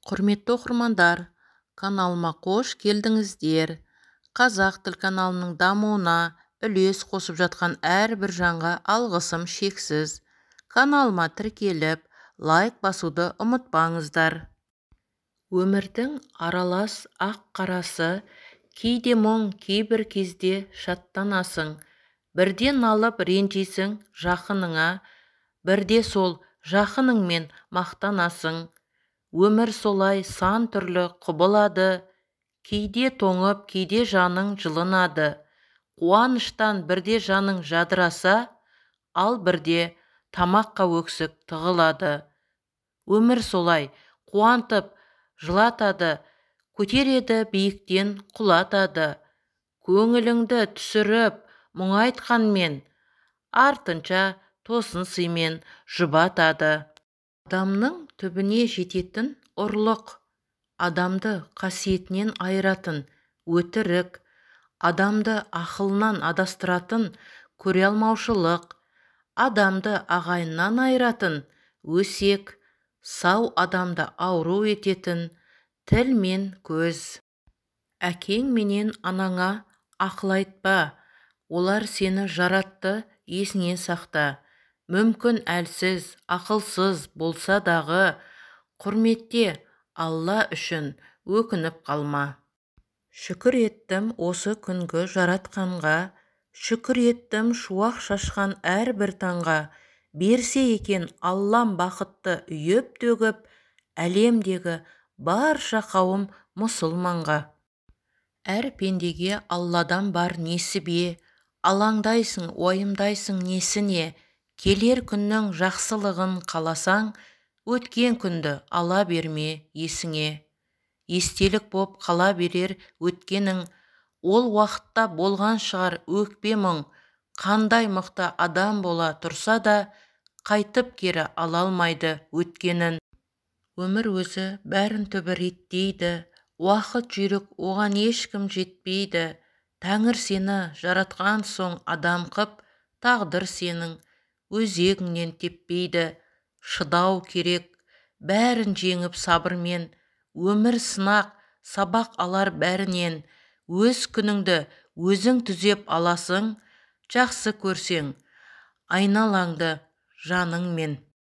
Құрметті оқырмандар, каналыма қош келдіңіздер. Қазақ тіл каналының дамуына үлес қосып жатқан әрбір жанға алғысым шексіз. Каналыма тіркеліп, лайк басуды ұмытпаңыздар. Өмірдің аралас ақ-қарасы, кейде мұң, кейбір кезде шаттанасың. Бірде налып ренжисің жақыныңа, бірде сол жақыныңмен мақтанасың. Өмір солай сан түрлі құбылады, кейде тоңып, кейде жаның жылынады. Қуаныштан бірде жаның жадыраса, ал бірде тамаққа өксік тығылады. Өмір солай қуантып, жылатады, көтереді биіктен құлатады. Көңіліңді түсіріп, мұңайтқанмен, артынша тосын сыймен жұбатады. Адамның түбіне жететін ұрлық, адамды қасиетінен айыратын өтірік, адамды ақылынан адастыратын көре алмаушылық, адамды ағайыннан айыратын өсек, сау адамды ауру ететін тіл мен көз. Әкең менен анаңа ақыл айтпа, олар сені жаратты, есіңе сақта. Мүмкін әлсіз, ақылсыз болса дағы, құрметте, Алла үшін өкініп қалма. Шүкір еттім осы күнгі жаратқанға, шүкір еттім шуақ шашқан әрбір таңға. Берсе екен Аллам бақытты үйіп-төгіп, әлемдегі барша қауым мұсылманға. Әр пендеге Алладан бар несібе, алаңдайсың, уайымдайсың несіне. Келер күннің жақсылығын қаласаң, өткен күнді ала берме есіңе. Естелік боп қала берер өткенің, ол уақытта болған шығар өкпе мұң. Қандай мықты адам бола тұрса да, қайтып кері ала алмайды өткенін. Өмір өзі бәрін түбі реттейді, уақыт жүйрік оған ешкім жетпейді. Тәңір сені жаратқан соң адам қып, тағдыр сенің өзегіңнен теппейді. Шыдау керек, бәрін жеңіп сабырмен, өмір сынақ, сабақ алар бәрінен. Өз күніңді өзің түзеп аласың, жақсы көрсең айналаңды жаныңмен.